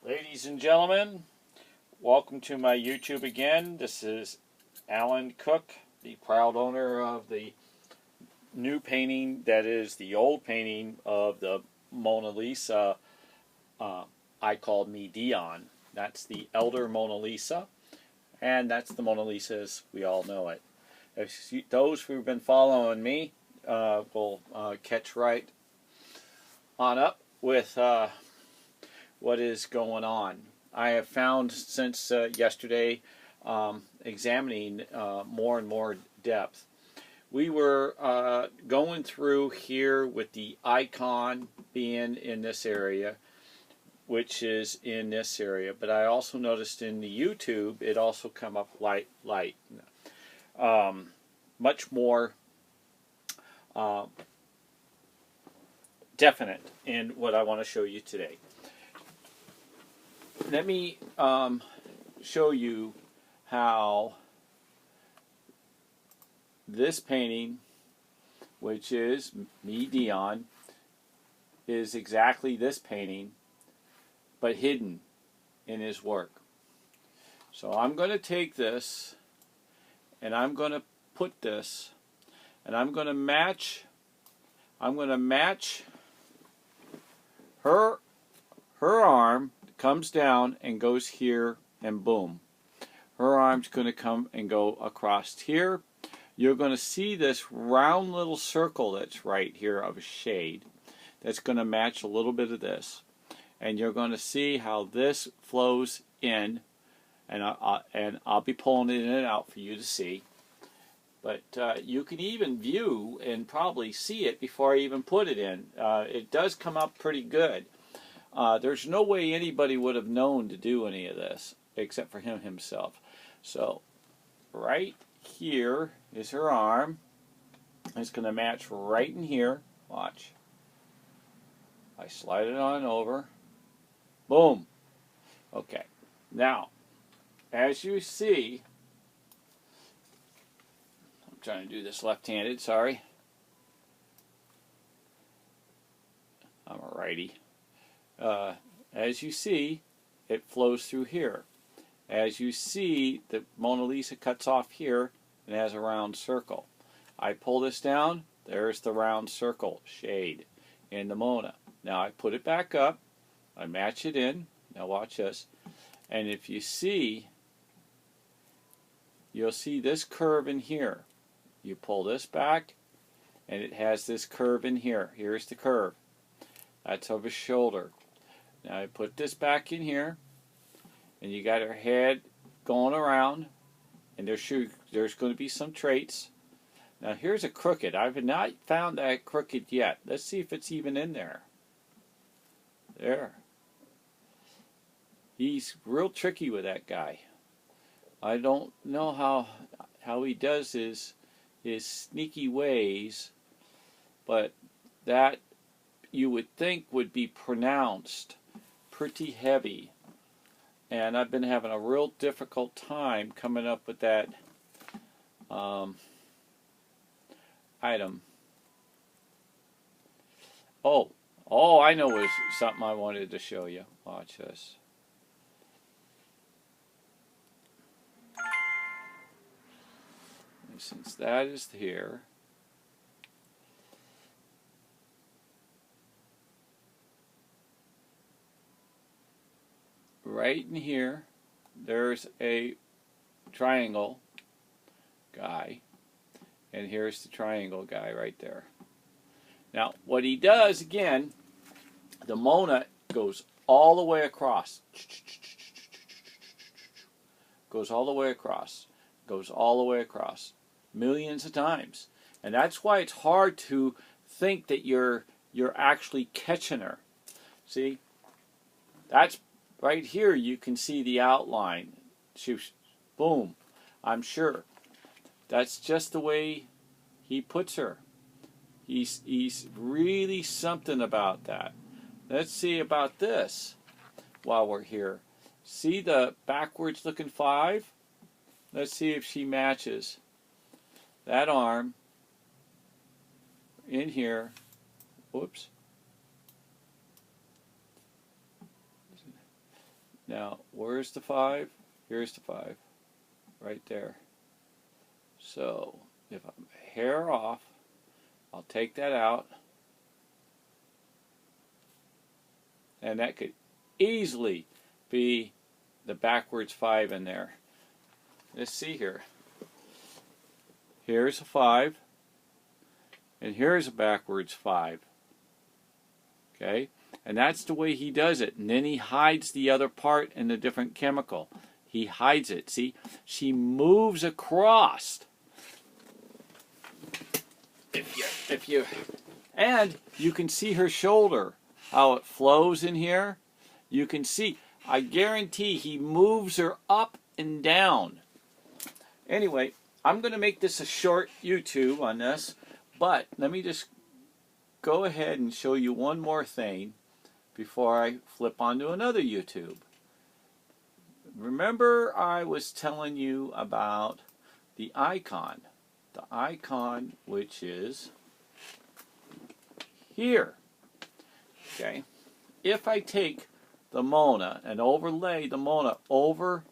Ladies and gentlemen, welcome to my YouTube again. This is Alan Cook, the proud owner of the new painting that is the old painting of the Mona Lisa I called Medion. That's the elder Mona Lisa, and that's the Mona Lisa as we all know it. Those who've been following me will catch right on up with what is going on. I have found since yesterday, examining more and more depth. We were going through here with the icon being in this area, which is in this area, but I also noticed in the YouTube it also come up light. Much more definite in what I want to show you today. Let me show you how this painting, which is Medion, is exactly this painting, but hidden in his work. So I'm going to take this, and I'm going to put this, and I'm going to match her arm. Comes down and goes here, and boom, her arm's going to come and go across here. You're going to see this round little circle that's right here of a shade that's going to match a little bit of this, and you're going to see how this flows in, and I'll be pulling it in and out for you to see, but you can even view and probably see it before I even put it in. It does come up pretty good. There's no way anybody would have known to do any of this except for him himself. So right here is her arm. It's going to match right in here. Watch. I slide it on over. Boom. Okay. Now, as you see, I'm trying to do this left-handed, sorry. I'm a righty. As you see, it flows through here. As you see, the Mona Lisa cuts off here and has a round circle. I pull this down, there's the round circle shade in the Mona. Now I put it back up, I match it in, now watch this, and if you see, you'll see this curve in here. You pull this back, and it has this curve in here. Here's the curve. That's of his shoulder. Now I put this back in here, and you got her head going around, and there's going to be some traits. Now here's a crooked. I've not found that crooked yet. Let's see if it's even in there. There. He's real tricky with that guy. I don't know how he does his sneaky ways, but that you would think would be pronounced pretty heavy, and I've been having a real difficult time coming up with that item. Oh, I know was something I wanted to show you. Watch this. And since that is here, right in here, there's a triangle guy, and here's the triangle guy right there. Now, what he does, again, the Mona goes all the way across. Goes all the way across. Goes all the way across. Millions of times. And that's why it's hard to think that you're actually catching her. See? That's right here, you can see the outline. Boom. I'm sure. That's just the way he puts her. He's really something about that. Let's see about this while we're here. See the backwards looking 5? Let's see if she matches that arm in here. Whoops. Now, where's the 5? Here's the 5. Right there. So, if I'm hair off, I'll take that out. And that could easily be the backwards 5 in there. Let's see here. Here's a 5. And here's a backwards 5. Okay? And that's the way he does it. And then he hides the other part in a different chemical. He hides it. See? She moves across. And you can see her shoulder, how it flows in here. You can see. I guarantee he moves her up and down. Anyway, I'm going to make this a short YouTube on this, but let me just go ahead and show you one more thing before I flip onto another YouTube. Remember I was telling you about the icon. The icon which is here. Okay? If I take the Mona and overlay the Mona over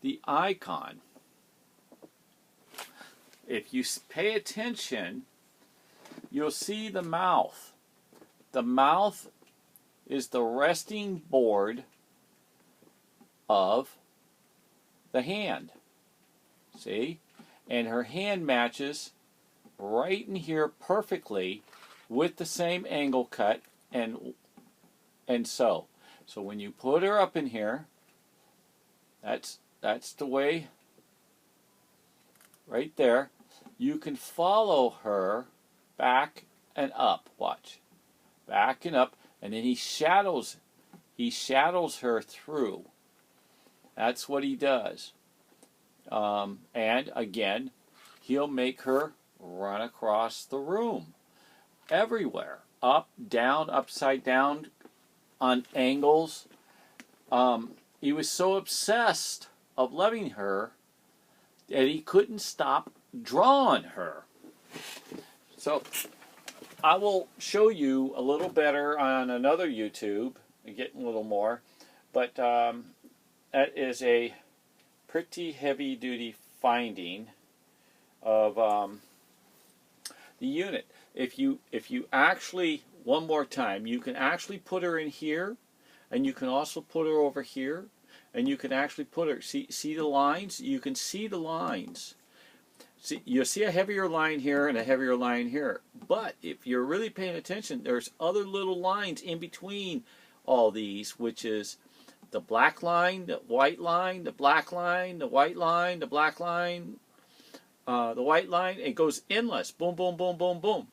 the icon, if you pay attention, you'll see the mouth. The mouth is the resting board of the hand. See? And her hand matches right in here perfectly with the same angle cut and so. So when you put her up in here, that's the way, right there. You can follow her back and up. Watch. Back and up. And then he shadows her through. That's what he does. And again, he'll make her run across the room. Everywhere. Up, down, upside down, on angles. He was so obsessed of loving her that he couldn't stop drawing her. So I will show you a little better on another YouTube and get a little more, but that is a pretty heavy duty finding of the unit. If you actually, one more time, you can actually put her in here, and you can also put her over here, and you can actually put her, see the lines? You can see the lines. See, you'll see a heavier line here and a heavier line here. But if you're really paying attention, there's other little lines in between all these, which is the black line, the white line, the black line, the white line, the black line, the white line. It goes endless. Boom, boom, boom, boom, boom.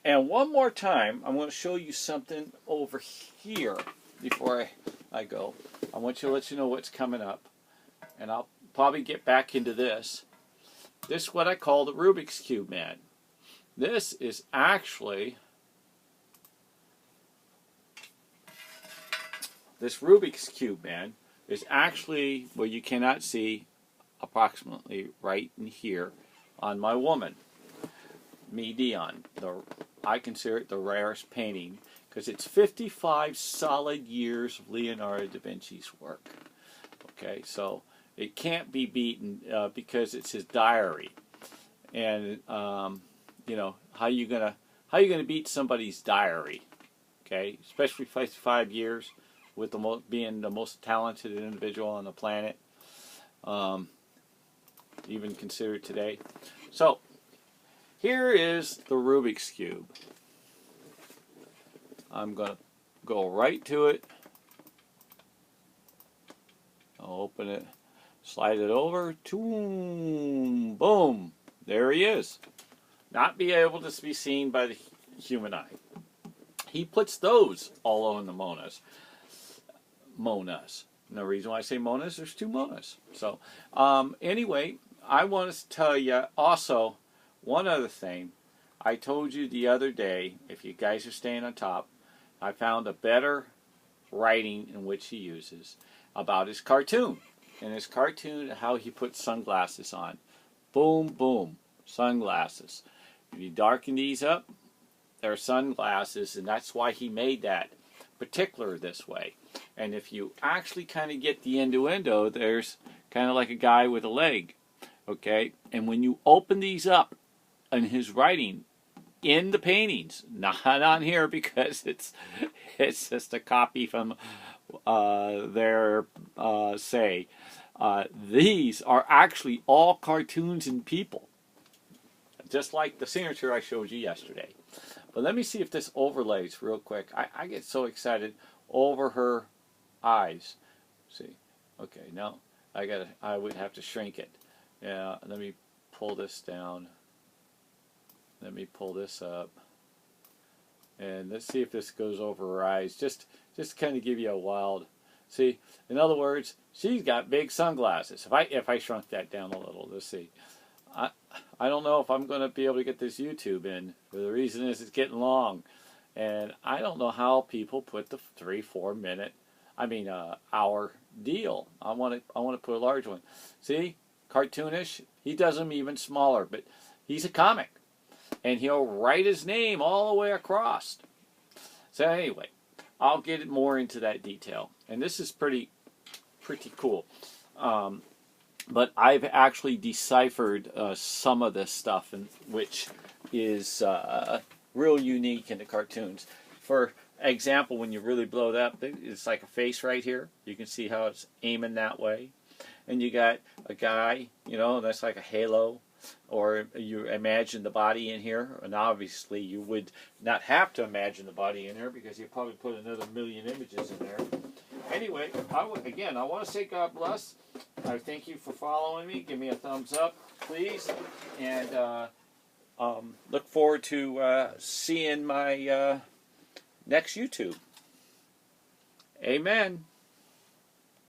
And one more time, I'm going to show you something over here before I go. I want to let you know what's coming up. And I'll probably get back into this. This is what I call the Rubik's Cube Man. This is actually, this Rubik's Cube Man is actually what you cannot see approximately right in here on my woman, Midion. I consider it the rarest painting because it's 55 solid years of Leonardo da Vinci's work. Okay, so it can't be beaten because it's his diary, and you know, how you gonna beat somebody's diary? Okay, especially 55 years with being the most talented individual on the planet, even considered today. So here is the Rubik's Cube. I'm gonna go right to it. I'll open it. Slide it over, boom, there he is. Not be able to be seen by the human eye. He puts those all on the Monas. And the reason why I say Monas, there's two Monas. So, anyway, I want to tell you also one other thing. I told you the other day, if you guys are staying on top, I found a better writing in which he uses about his cartoon. In his cartoon, how he puts sunglasses on. Boom, boom, sunglasses. If you darken these up, they're sunglasses, and that's why he made that. particular this way. And if you actually kind of get the innuendo, there's kind of like a guy with a leg, okay? And when you open these up in his writing, in the paintings, not on here because it's just a copy from their say. These are actually all cartoons and people, just like the signature I showed you yesterday. But let me see if this overlays real quick. I get so excited over her eyes. See, okay, now I would have to shrink it. Yeah, let me pull this down. Let me pull this up, and let's see if this goes over her eyes. Just kind of give you a wild. See, in other words, she's got big sunglasses. If I shrunk that down a little, let's see. I don't know if I'm going to be able to get this YouTube in. The reason is it's getting long, and I don't know how people put the 3-4 minute, hour deal. I want to put a large one. See, cartoonish. He does them even smaller, but he's a comic. And he'll write his name all the way across. So anyway, I'll get more into that detail. And this is pretty cool. But I've actually deciphered some of this stuff, which is real unique in the cartoons. For example, when you really blow that up, it's like a face right here. You can see how it's aiming that way. And you got a guy, that's like a halo. Or you imagine the body in here, and obviously you would not have to imagine the body in here because you probably put another million images in there. Anyway, I want to say God bless. I thank you for following me. Give me a thumbs up, please, and look forward to seeing my next YouTube. Amen.